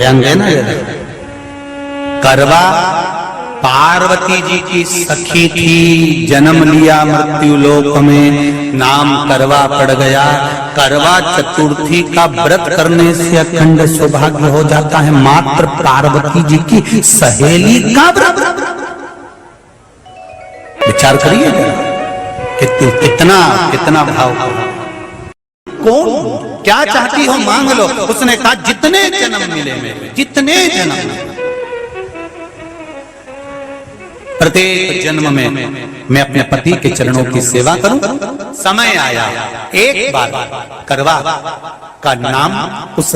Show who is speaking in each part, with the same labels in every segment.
Speaker 1: ध्यान देना जरा। करवा पार्वती जी की सखी थी, जन्म लिया मृत्यु लोक में, नाम करवा पड़ गया। करवा चतुर्थी का व्रत करने से अखंड सौभाग्य हो जाता है। मात्र पार्वती जी की सहेली का व्रत, विचार करिए कितना कितना भाव। कौन क्या चाहती हो मांग लो। उसने कहा जितने जन्म मिले मेरे, जितने जन्म, प्रत्येक जन्म में मैं अपने पति के चरणों की सेवा करूं। समय आया, एक बार करवा का नाम, उस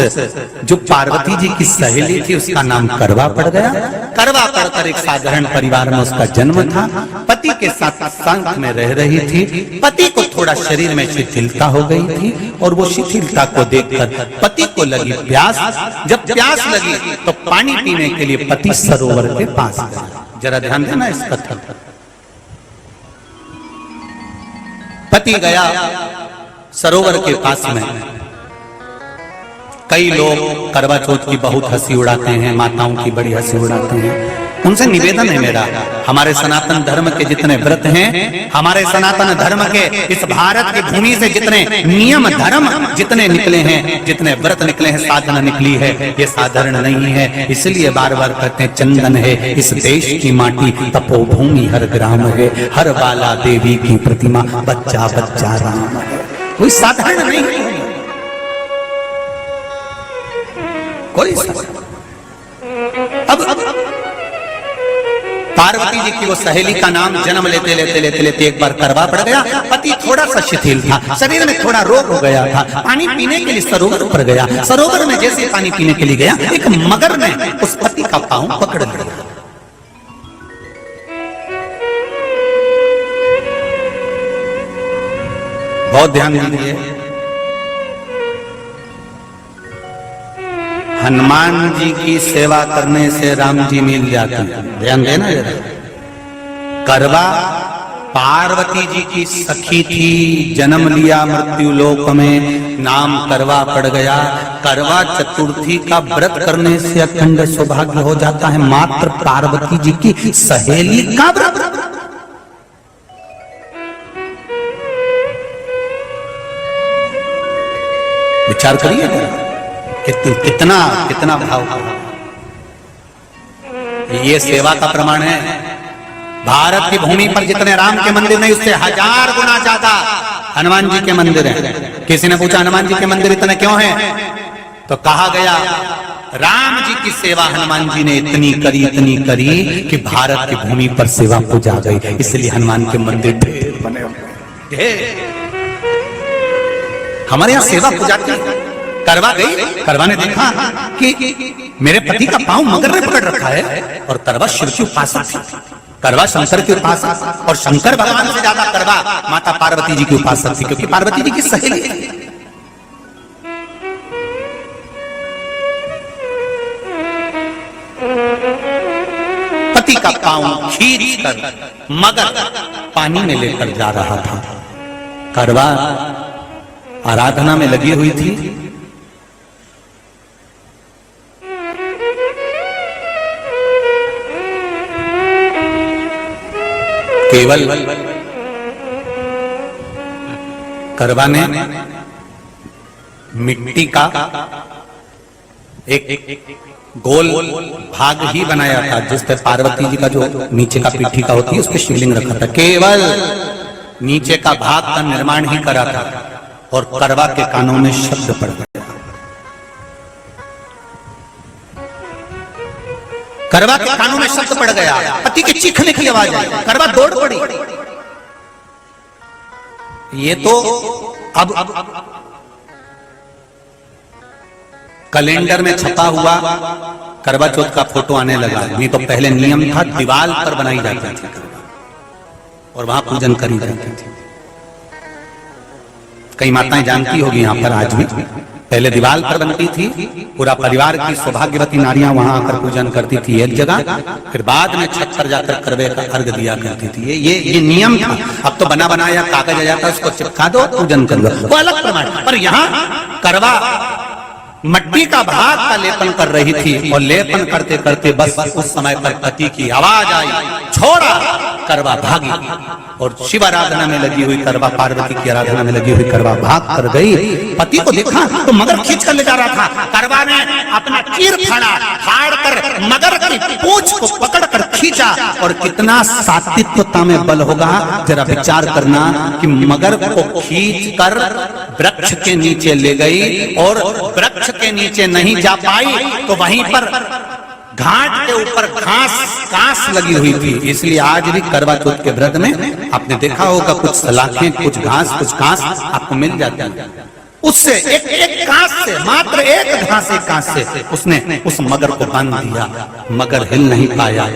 Speaker 1: जो पार्वती जी की सहेली थी उसका नाम करवा पड़ गया। करवा पढ़कर एक साधारण परिवार में उसका जन्म था। पति के साथ संग में रह रही थी। पति को थोड़ा शरीर में शिथिलता हो गई थी और वो शिथिलता को देखकर पति को लगी प्यास। जब प्यास लगी तो पानी पीने के लिए पति सरोवर के पास गया। जरा ध्यान देना इस कथन पर। पति गया सरोवर के पास में। कई लोग करवा चौथ की बहुत हंसी उड़ाते हैं, माताओं की बड़ी हंसी उड़ाते हैं। उनसे निवेदन है मेरा, हमारे सनातन धर्म के जितने व्रत हैं, हमारे सनातन धर्म के इस भारत की भूमि से जितने नियम धर्म जितने निकले हैं, जितने व्रत निकले हैं, साधना निकली है, ये साधारण नहीं है। इसलिए बार बार कहते हैं चंदन है इस देश की माटी, तपोभूमि हर ग्राम है, हर बाला देवी की प्रतिमा, बच्चा बच्चा राम है। कोई साधारण नहीं है, कोई अब पार्वती जी की वो सहेली का नाम जन्म लेते लेते लेते लेते एक बार करवा पड़ गया। पति थोड़ा सा शिथिल था, शरीर में थोड़ा रोग हो गया था। पानी पीने के लिए सरोवर पर गया। सरोवर में जैसे पानी पीने के लिए गया, एक मगर ने उस पति का पांव पकड़ लिया। बहुत ध्यान दीजिए, हनुमान जी की सेवा करने से राम जी मिल जाते हैं। ध्यान देना जरा। करवा पार्वती जी की सखी थी, जन्म लिया मृत्यु लोक में, नाम करवा पड़ गया। करवा चतुर्थी का व्रत करने से अखंड सौभाग्य हो जाता है। मात्र पार्वती जी की सहेली का व्रत। विचार करिए कितना कितना भाव। ये सेवा का प्रमाण है। भारत की भूमि पर जितने राम के मंदिर नहीं, उससे 1000 गुना ज्यादा हनुमान जी के मंदिर हैं। किसी ने पूछा हनुमान जी के मंदिर इतने क्यों हैं, तो कहा गया राम जी की सेवा हनुमान जी ने इतनी करी कि भारत की भूमि पर सेवा पूजा गई। इसलिए हनुमान के मंदिर ढेर बने हुए। हमारे यहाँ सेवा पूजा की करवा गई। करवा ने देखा कि मेरे पति का पांव मगर ने पकड़ रखा है और करवा शिव की उपासक थी। करवा शंकर की उपासक, और शंकर भगवान से ज्यादा करवा माता पार्वती जी की उपासक थी, क्योंकि पार्वती जी की सहेली थी। पति का पांव खींच कर मगर पानी में लेकर जा रहा था। करवा आराधना में लगी हुई थी। केवल करवा ने मिट्टी का एक गोल भाग ही बनाया था, जिस पे पार्वती जी का जो नीचे का पीठी का होती है उस पे शिवलिंग रखा था। केवल नीचे का भाग का निर्माण ही करा था और करवा के कानों में शब्द पड़ गया। करवा के कानों में शब्द पड़ गया, पति के चीखने की आवाज आई। करवा दौड़ पड़ी। ये तो अब कैलेंडर में छपा हुआ करवा चौथ का फोटो आने लगा। नहीं तो पहले नियम था दीवार पर बनाई जाती थी और वहां पूजन करी जाती थी। कई माताएं जानती होगी यहाँ पर आज भी, पहले दीवार पर बनती थी। पूरा परिवार की सौभाग्यवती नारियां वहां आकर पूजन करती थी एक जगह, फिर बाद में छत पर जाकर करवे का अर्घ दिया करती थी। ये नियम था। अब तो बना बनाया कागज आ जाता है, उसको चिपका दो, पूजन कर लो, वो अलग प्रमाण। पर यहाँ करवा मट्टी का भाग का लेपन कर रही थी और लेपन करते करते बस उस समय पर पति की आवाज आई, छोड़ा। करवा भागी और शिव आराधना में लगी हुई करवा, पार्वती की आराधना में लगी हुई करवा भाग कर गई। पति को देखा तो मगर खींच कर ले जा रहा था। करवा ने अपना चीर फाड़ कर मगर की पूंछ को पकड़ कर खींचा। और कितना सात्विकता में बल होगा, जरा विचार करना कि मगर को खींच कर वृक्ष के नीचे ले गई और वृक्ष के नीचे नहीं जा पाई तो वहीं पर घाट के ऊपर घास लगी हुई थी। इसलिए आज भी करवा चौथ के व्रत में आपने देखा होगा कुछ सलाखें, कुछ घास आपको मिल जाती है। उससे एक घास से, मात्र एक घास से उसने उस मगर को बांध दिया। मगर हिल नहीं पाया।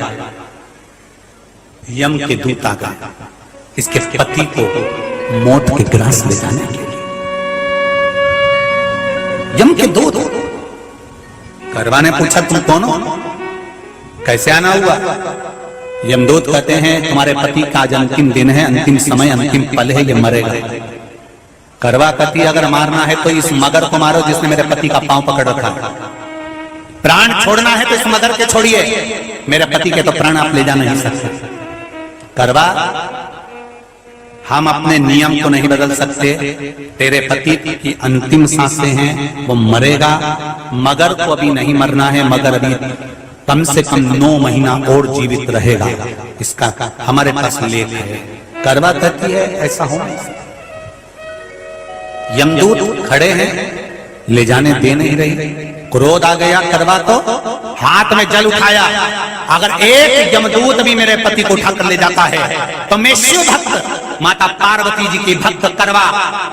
Speaker 1: यम के दूत आ गए इसके पति को मौत के ग्रास ले जाने के लिए। यम के दूत। करवा ने पूछा तुम कौन हो, कैसे आना हुआ? यमदूत कहते हैं तुम्हारे पति का आज अंतिम दिन है, अंतिम समय, अंतिम पल है, ये मरेगा। करवा कहती अगर मारना है तो इस मगर को मारो जिसने मेरे पति का पांव पकड़ रखा। प्राण छोड़ना है तो इस मगर के छोड़िए, मेरे पति के तो प्राण आप ले जा नहीं सकते। करवा, हम अपने नियम को नहीं बदल सकते। तेरे पति की अंतिम सांसें हैं, वो मरेगा। मगर को अभी नहीं मरना है, मगर अभी कम से कम 9 महीना और जीवित रहेगा। इसका हमारे पास लेख है। करवा कहती है ऐसा हो नहीं सकता। यमदूत खड़े हैं, ले जाने दे नहीं रही। क्रोध आ गया करवा को, हाथ में जल उठाया। अगर एक यमदूत भी मेरे पति को उठाकर ले जाता है तो मैं शिव भक्त माता पार्वती जी की भक्त करवा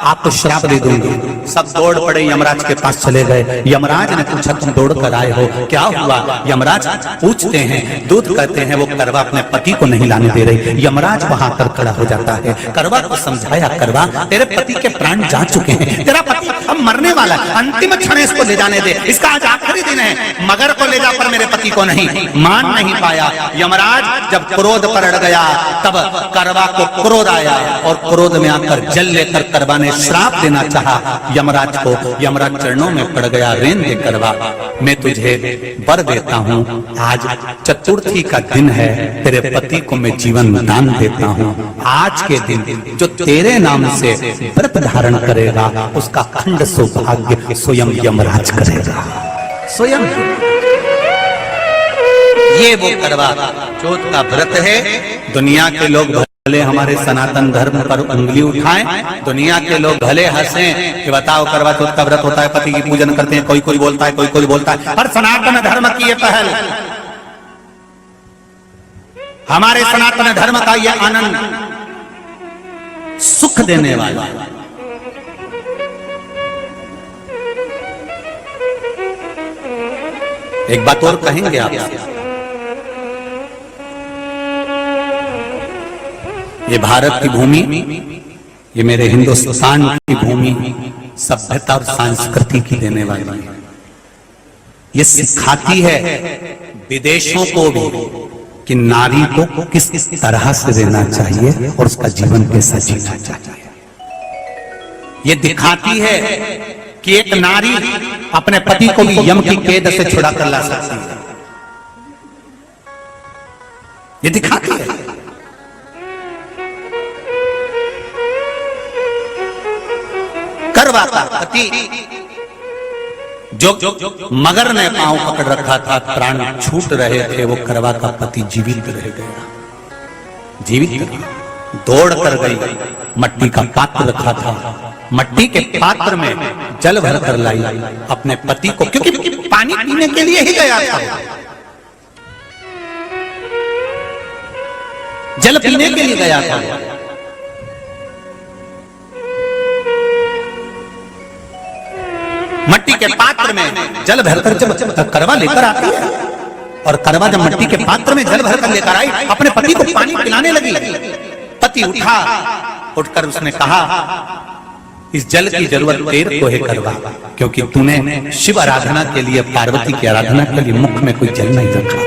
Speaker 1: आपको श्राप दे दूंगी। सब दौड़ पड़े, यमराज के पास चले गए। यमराज ने पूछा तुम दौड़ कर आए हो, क्या हुआ? यमराज पूछते हैं, दूत कहते हैं वो करवा अपने पति को नहीं लाने दे रही। यमराज वहां पर खड़ा हो जाता है। करवा को समझाया, करवा तेरे पति के प्राण जा चुके हैं, तेरा पति अब मरने वाला है, अंतिम क्षण इसको ले जाने दे, इसका आज आखिरी दिन है। मगर को ले जा पर मेरे पति को नहीं। मान नहीं पाया। यमराज जब क्रोध पर अड़ गया तब करवा को क्रोध आया और क्रोध में आकर जल लेकर करवा ने श्राप देना चाहा यमराज को। यमराज चरणों में पड़ गया, रेन दे करवा, मैं तुझे वर देता हूँ, आज चतुर्थी का दिन है, तेरे पति को मैं जीवन दान देता हूँ। आज के दिन जो तेरे नाम से व्रत धारण करेगा उसका खंड सौभाग्य स्वयं यमराज करेगा। स्वयं ये वो करवा चौथ का व्रत है। दुनिया के लोग भले हमारे सनातन धर्म पर उंगली उठाएं, दुनिया के लोग भले हंसें कि बताओ करवा चौथ का व्रत होता है, पति की पूजन करते हैं, कोई कोई बोलता है, कोई कोई बोलता है, पर सनातन धर्म की ये पहल, हमारे सनातन धर्म का ये आनंद सुख देने वाला। एक बात और कहेंगे आपसे, ये भारत की भूमि, ये मेरे हिंदुस्तान की भूमि सभ्यता और संस्कृति की देने वाली है। ये सिखाती है विदेशों को भी कि नारी को किस तरह से रहना चाहिए और उसका जीवन कैसा जीना चाहिए। ये दिखाती है कि एक नारी अपने पति को भी यम की कैद से छुड़ा कर ला सकती है। ये दिखाती है। करवा का पति जो मगर ने पांव पकड़ रखा था, प्राण छूट रहे थे, वो करवा का पति जीवित रह गया। जीवित दौड़ कर गई, मट्टी का पात्र रखा था, मट्टी के पात्र में जल भर कर लाई अपने पति को, क्योंकि पानी पीने के लिए ही गया था, जल पीने के लिए गया था। मट्टी के पात्र में जल भरकर जब करवा लेकर आती है, और करवा जब मट्टी के पात्र में जल भरकर लेकर आई, अपने पति को पानी पिलाने लगी। पति उठा, उठकर उसने कहा इस जल की जरूरत तेरे को है करवा, क्योंकि तूने शिव आराधना के लिए, पार्वती की आराधना के लिए मुख में कोई जल नहीं रखा।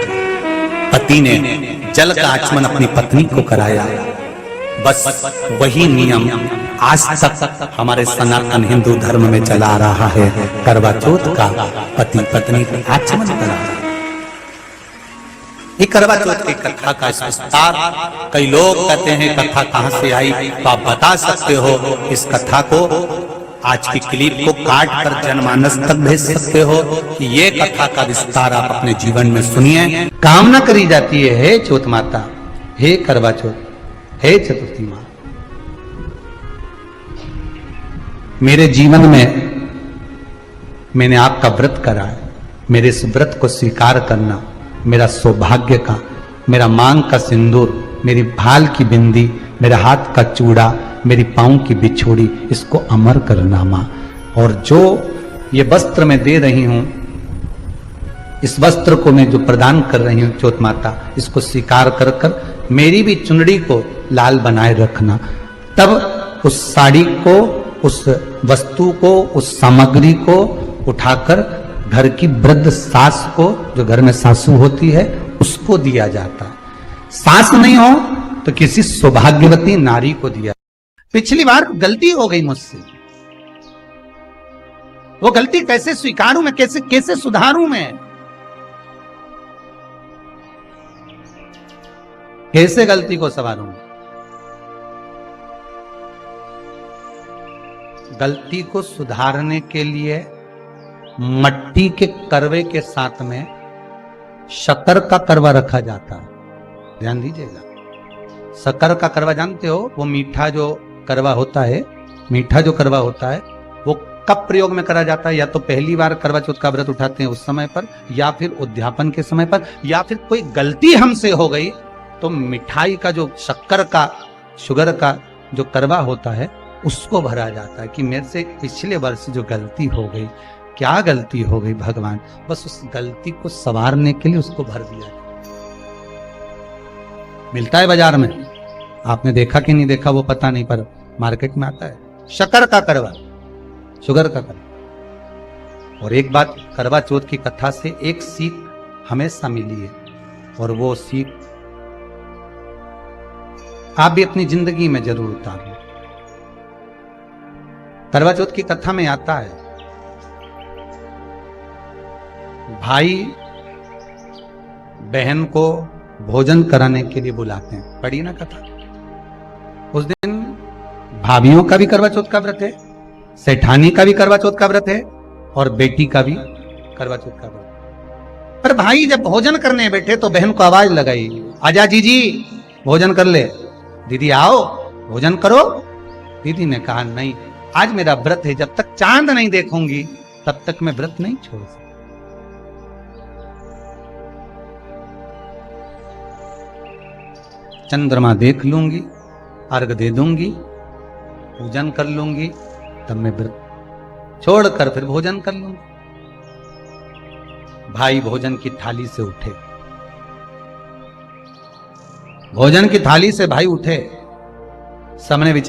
Speaker 1: पति ने जल का आचमन अपनी पत्नी को कराया। बस वही नियम आज तक हमारे सनातन हिंदू धर्म में चला रहा है। करवा चौथ का पति पत्नी आचमन करा। ये करवा चौथ की कथा का विस्तार कई लोग कहते हैं कथा कहां से आई, तो आप बता सकते हो इस कथा को आज की क्लिप को काट कर जनमानस तक भेज सकते हो कि ये कथा का विस्तार आप अपने जीवन में सुनिए। कामना करी जाती है, हे चौथ माता, हे करवा चौथ, हे चतुर्थी मां, मेरे जीवन में मैंने आपका व्रत करा है, मेरे इस व्रत को स्वीकार करना, मेरा सौभाग्य का, मेरा मांग का सिंदूर, मेरी भाल की बिंदी, मेरे हाथ का चूड़ा, मेरी पांव की बिछोड़ी, इसको अमर करना मां। और जो ये वस्त्र मैं दे रही हूं, इस वस्त्र को मैं जो प्रदान कर रही हूं चौथ माता, इसको स्वीकार कर कर मेरी भी चुनड़ी को लाल बनाए रखना। तब उस साड़ी को, उस वस्तु को, उस सामग्री को उठाकर घर की वृद्ध सास को, जो घर में सासू होती है, उसको दिया जाता है। सास नहीं हो तो किसी सौभाग्यवती नारी को दिया। पिछली बार गलती हो गई मुझसे, वो गलती कैसे स्वीकारूं मैं, कैसे सुधारूं मैं, कैसे गलती को संवारूं। गलती को सुधारने के लिए मट्टी के करवे के साथ में शक्कर का करवा रखा जाता है। ध्यान दीजिएगा, शक्कर का करवा जानते हो, वो मीठा जो करवा होता है, मीठा जो करवा होता है, वो कब प्रयोग में करा जाता है? या तो पहली बार करवा चौथ का व्रत उठाते हैं उस समय पर, या फिर उद्यापन के समय पर, या फिर कोई गलती हमसे हो गई तो मिठाई का जो शक्कर का, शुगर का जो करवा होता है, उसको भरा जाता है कि मेरे से पिछले वर्ष जो गलती हो गई, क्या गलती हो गई भगवान, बस उस गलती को संवारने के लिए उसको भर दिया। मिलता है बाजार में, आपने देखा कि नहीं देखा वो पता नहीं, पर मार्केट में आता है शक्कर का करवा, शुगर का करवा। और एक बात करवा चौथ की कथा से एक सीख हमेशा मिली है, और वो सीख आप भी अपनी जिंदगी में जरूर उतारें। करवा चौथ की कथा में आता है, भाई बहन को भोजन कराने के लिए बुलाते हैं। पढ़ी ना कथा? उस दिन भाभियों का भी करवा चौथ का व्रत है, सेठानी का भी करवा चौथ का व्रत है, और बेटी का भी करवा चौथ का व्रत। पर भाई जब भोजन करने बैठे तो बहन को आवाज लगाई, आजा जीजी भोजन कर ले। दीदी आओ भोजन करो। दीदी ने कहा नहीं, आज मेरा व्रत है, जब तक चांद नहीं देखूंगी तब तक मैं व्रत नहीं छोड़ सकती। चंद्रमा देख लूंगी, अर्घ दे दूंगी, पूजन कर लूंगी, तब मैं व्रत छोड़कर फिर भोजन कर लूंगी। भाई भोजन की थाली से उठे, भोजन की थाली से भाई उठे, सबने विचार